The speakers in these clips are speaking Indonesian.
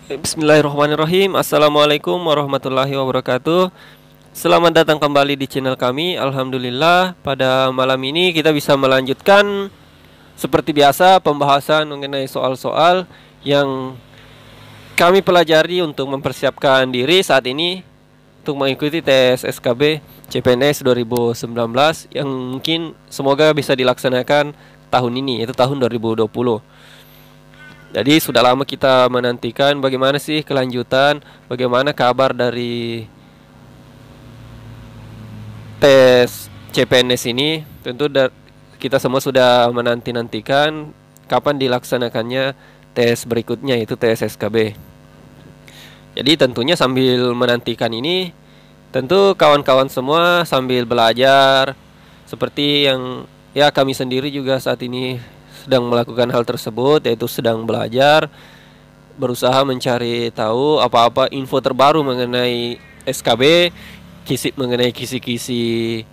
Bismillahirrahmanirrahim. Assalamualaikum warahmatullahi wabarakatuh. Selamat datang kembali di channel kami. Alhamdulillah, pada malam ini kita bisa melanjutkan seperti biasa pembahasan mengenai soal-soal yang kami pelajari untuk mempersiapkan diri saat ini untuk mengikuti tes SKB CPNS 2019 yang mungkin semoga bisa dilaksanakan tahun ini, yaitu tahun 2020. Jadi sudah lama kita menantikan bagaimana sih kelanjutan, bagaimana kabar dari tes CPNS ini. Tentu kita semua sudah menanti-nantikan kapan dilaksanakannya tes berikutnya, yaitu tes SKB. Jadi tentunya sambil menantikan ini, tentu kawan-kawan semua sambil belajar seperti yang kami sendiri juga saat ini sedang melakukan hal tersebut, yaitu sedang belajar, berusaha mencari tahu apa-apa info terbaru mengenai SKB, mengenai kisi-kisi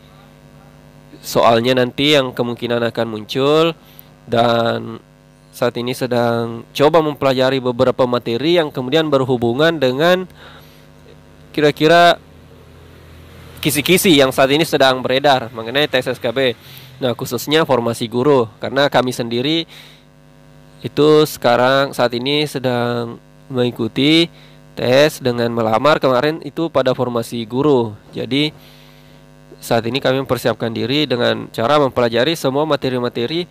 soalnya nanti yang kemungkinan akan muncul. Dan saat ini sedang coba mempelajari beberapa materi yang kemudian berhubungan dengan kira-kira kisi-kisi yang saat ini sedang beredar mengenai tes SKB. Nah, khususnya formasi guru, karena kami sendiri itu saat ini sedang mengikuti tes dengan melamar kemarin itu pada formasi guru. Jadi saat ini kami mempersiapkan diri dengan cara mempelajari semua materi-materi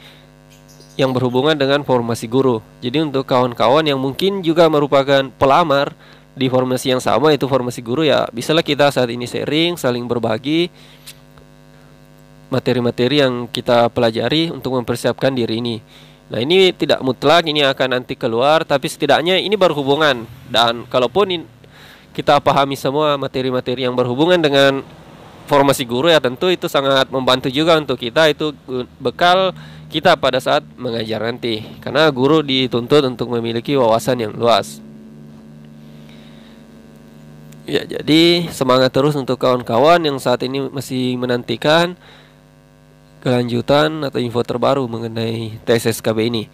yang berhubungan dengan formasi guru. Jadi untuk kawan-kawan yang mungkin juga merupakan pelamar di formasi yang sama, itu formasi guru, ya bisalah kita saat ini sharing, saling berbagi materi-materi yang kita pelajari untuk mempersiapkan diri ini. Nah, ini tidak mutlak ini akan nanti keluar, tapi setidaknya ini berhubungan. Dan kalaupun kita pahami semua materi-materi yang berhubungan dengan formasi guru, ya tentu itu sangat membantu juga untuk kita. Itu bekal kita pada saat mengajar nanti, karena guru dituntut untuk memiliki wawasan yang luas. Ya, jadi semangat terus untuk kawan-kawan yang saat ini masih menantikan kelanjutan atau info terbaru mengenai tes SKB ini.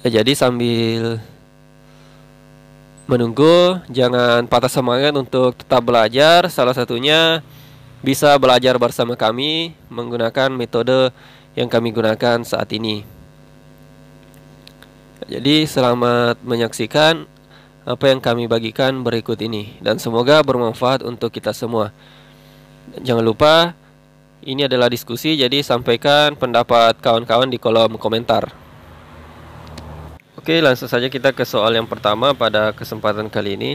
Ya, jadi sambil menunggu, jangan patah semangat untuk tetap belajar. Salah satunya bisa belajar bersama kami menggunakan metode yang kami gunakan saat ini. Jadi selamat menyaksikan apa yang kami bagikan berikut ini, dan semoga bermanfaat untuk kita semua. Jangan lupa, ini adalah diskusi, jadi sampaikan pendapat kawan-kawan di kolom komentar. Oke, langsung saja kita ke soal yang pertama pada kesempatan kali ini.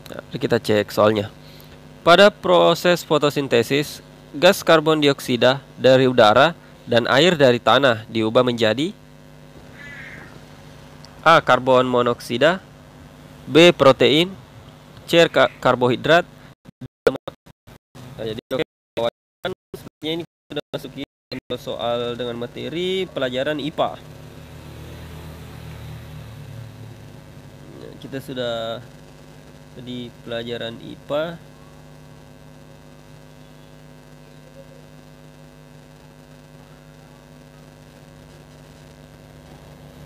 Nah, kita cek soalnya. Pada proses fotosintesis, gas karbon dioksida dari udara dan air dari tanah diubah menjadi A. Karbon monoksida, B. Protein, C. Karbohidrat, D. lemak. Nah, jadi sepertinya ini sudah masuk ke soal dengan materi pelajaran IPA. Nah, kita sudah di pelajaran IPA.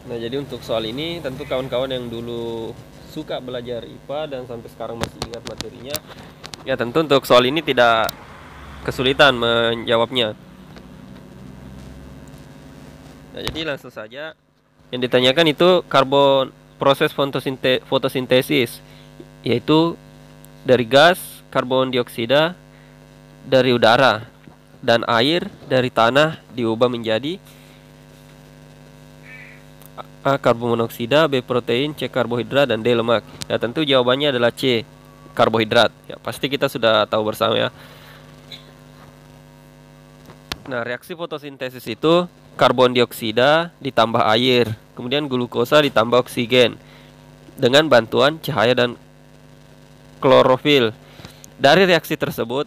Nah, jadi untuk soal ini tentu kawan-kawan yang dulu suka belajar IPA dan sampai sekarang masih ingat materinya, ya tentu untuk soal ini tidak kesulitan menjawabnya. Nah, jadi langsung saja yang ditanyakan itu proses fotosintesis, yaitu dari gas karbon dioksida dari udara dan air dari tanah diubah menjadi A. Karbon monoksida, B. Protein, C. Karbohidrat, dan D. lemak. Ya, tentu jawabannya adalah C. Karbohidrat. Ya, pasti kita sudah tahu bersama ya. Nah, reaksi fotosintesis itu karbon dioksida ditambah air, kemudian glukosa ditambah oksigen dengan bantuan cahaya dan klorofil. Dari reaksi tersebut,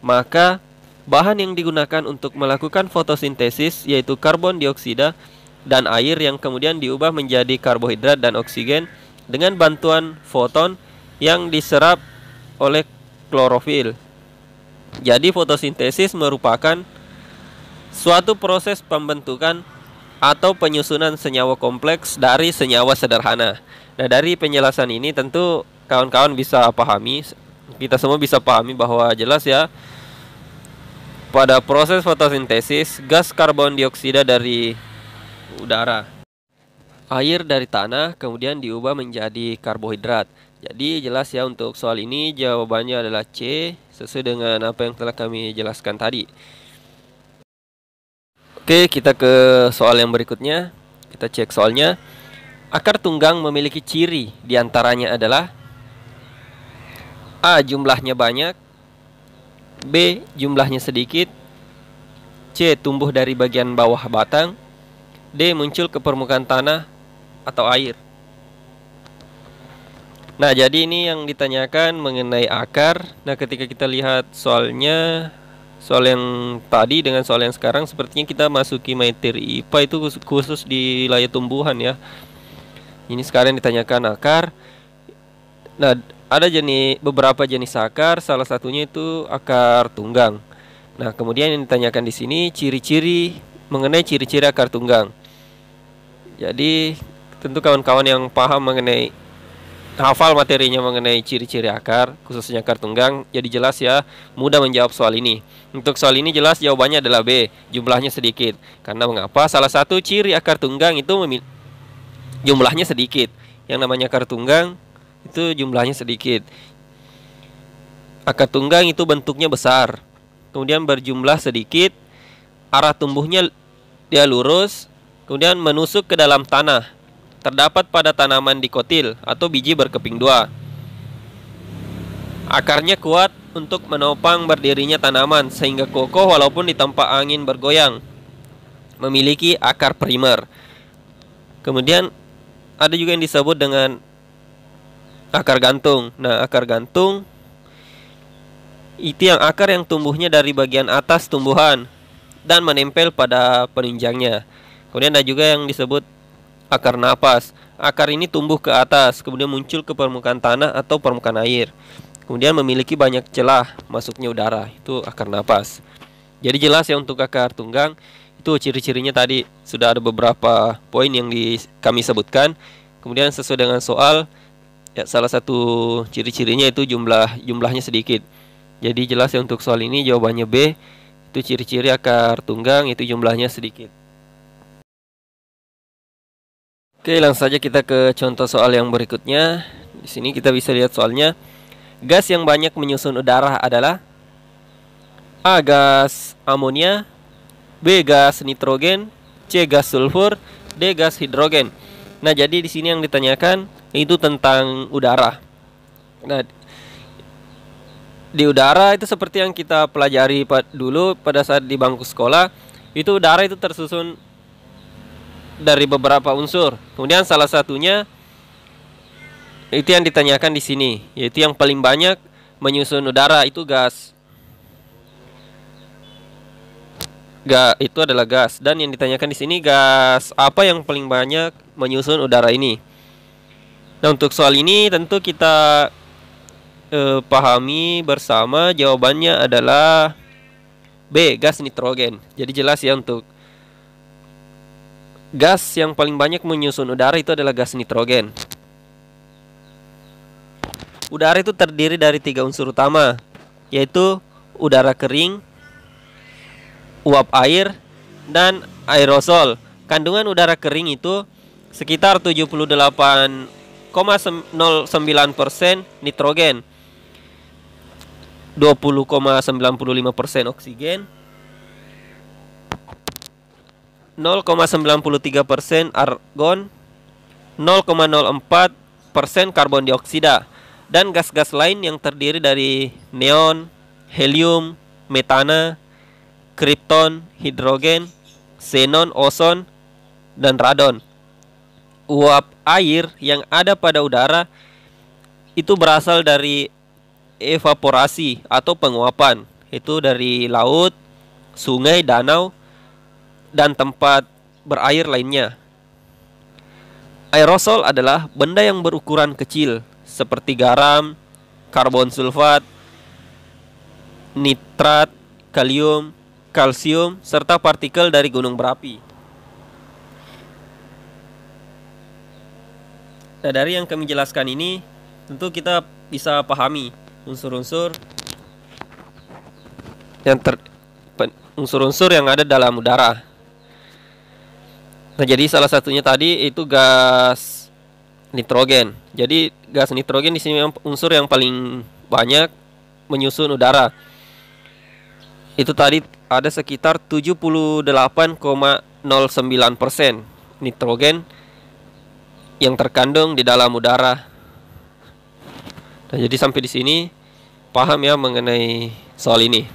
maka bahan yang digunakan untuk melakukan fotosintesis yaitu karbon dioksida dan air yang kemudian diubah menjadi karbohidrat dan oksigen dengan bantuan foton yang diserap oleh klorofil. Jadi fotosintesis merupakan suatu proses pembentukan atau penyusunan senyawa kompleks dari senyawa sederhana. Nah, dari penjelasan ini tentu kawan-kawan bisa pahami, kita semua bisa pahami bahwa jelas ya, pada proses fotosintesis, gas karbon dioksida dari udara, air dari tanah, kemudian diubah menjadi karbohidrat. Jadi jelas ya, untuk soal ini jawabannya adalah C, sesuai dengan apa yang telah kami jelaskan tadi. Oke, kita ke soal yang berikutnya. Kita cek soalnya. Akar tunggang memiliki ciri, diantaranya adalah A. Jumlahnya banyak, B. Jumlahnya sedikit, C. Tumbuh dari bagian bawah batang, D. Muncul ke permukaan tanah atau air. Nah, jadi ini yang ditanyakan mengenai akar. Nah, ketika kita lihat soalnya, soal yang tadi dengan soal yang sekarang, sepertinya kita masuki materi IPA itu khusus di wilayah tumbuhan ya. Ini sekarang ditanyakan akar. Nah, ada beberapa jenis akar, salah satunya itu akar tunggang. Nah, kemudian yang ditanyakan di sini ciri-ciri mengenai ciri-ciri akar tunggang. Jadi, tentu kawan-kawan yang paham mengenai, hafal materinya mengenai ciri-ciri akar, khususnya akar tunggang, jadi jelas ya, mudah menjawab soal ini. Untuk soal ini jelas jawabannya adalah B, jumlahnya sedikit. Karena mengapa? Salah satu ciri akar tunggang itu jumlahnya sedikit. Yang namanya akar tunggang itu jumlahnya sedikit. Akar tunggang itu bentuknya besar, kemudian berjumlah sedikit, arah tumbuhnya dia lurus, kemudian menusuk ke dalam tanah. Terdapat pada tanaman dikotil atau biji berkeping dua. Akarnya kuat untuk menopang berdirinya tanaman sehingga kokoh walaupun ditempa angin bergoyang. Memiliki akar primer. Kemudian ada juga yang disebut dengan akar gantung. Nah, akar gantung itu akar yang tumbuhnya dari bagian atas tumbuhan dan menempel pada penunjangnya. Kemudian ada juga yang disebut akar napas. Akar ini tumbuh ke atas, kemudian muncul ke permukaan tanah atau permukaan air. Kemudian memiliki banyak celah masuknya udara. Itu akar napas. Jadi jelas ya, untuk akar tunggang itu ciri-cirinya tadi sudah ada beberapa poin yang kami sebutkan. Kemudian sesuai dengan soal ya, salah satu ciri-cirinya itu jumlahnya sedikit. Jadi jelas ya, untuk soal ini jawabannya B. Itu ciri-ciri akar tunggang itu jumlahnya sedikit. Oke, langsung saja kita ke contoh soal yang berikutnya. Di sini kita bisa lihat soalnya. Gas yang banyak menyusun udara adalah A. Gas amonia, B. Gas nitrogen, C. Gas sulfur, D. Gas hidrogen. Nah, jadi di sini yang ditanyakan itu tentang udara. Nah, di udara itu seperti yang kita pelajari dulu pada saat di bangku sekolah, itu udara itu tersusun dari beberapa unsur. Kemudian salah satunya itu yang ditanyakan di sini, yaitu yang paling banyak menyusun udara itu gas. Itu adalah gas, dan yang ditanyakan di sini gas apa yang paling banyak menyusun udara ini. Nah, untuk soal ini tentu kita pahami bersama, jawabannya adalah B, gas nitrogen. Jadi jelas ya, untuk gas yang paling banyak menyusun udara itu adalah gas nitrogen. Udara itu terdiri dari 3 unsur utama, yaitu udara kering, uap air, dan aerosol. Kandungan udara kering itu sekitar 78,09% nitrogen, 20,95% oksigen, 0,93% argon, 0,04% karbon dioksida, dan gas-gas lain yang terdiri dari neon, helium, metana, kripton, hidrogen, xenon, ozon, dan radon. Uap air yang ada pada udara itu berasal dari evaporasi atau penguapan, itu dari laut, sungai, danau, dan tempat berair lainnya. Aerosol adalah benda yang berukuran kecil seperti garam, karbon sulfat, nitrat, kalium, kalsium, serta partikel dari gunung berapi. Nah, dari yang kami jelaskan ini, tentu kita bisa pahami unsur-unsur yang unsur-unsur yang ada dalam udara. Nah, jadi salah satunya tadi itu gas nitrogen. Jadi gas nitrogen di sini unsur yang paling banyak menyusun udara. Itu tadi ada sekitar 78,09% nitrogen yang terkandung di dalam udara. Nah, jadi sampai di sini paham ya mengenai soal ini.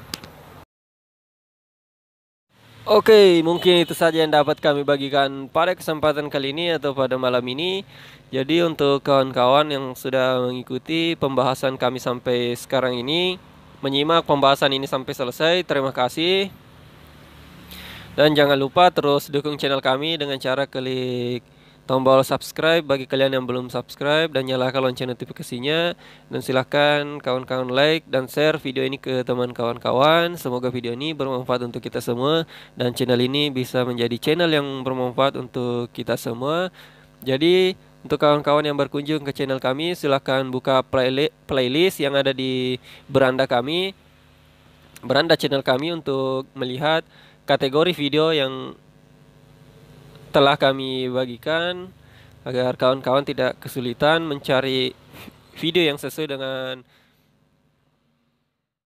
Oke, mungkin itu saja yang dapat kami bagikan pada kesempatan kali ini atau pada malam ini. Jadi untuk kawan-kawan yang sudah mengikuti pembahasan kami sampai sekarang ini, menyimak pembahasan ini sampai selesai, terima kasih. Dan jangan lupa terus dukung channel kami dengan cara klik tombol subscribe bagi kalian yang belum subscribe, dan nyalakan lonceng notifikasinya. Dan silahkan kawan-kawan like dan share video ini ke teman kawan-kawan. Semoga video ini bermanfaat untuk kita semua, dan channel ini bisa menjadi channel yang bermanfaat untuk kita semua. Jadi untuk kawan-kawan yang berkunjung ke channel kami, silahkan buka playlist yang ada di beranda channel kami untuk melihat kategori video yang telah kami bagikan, agar kawan-kawan tidak kesulitan mencari video yang sesuai dengan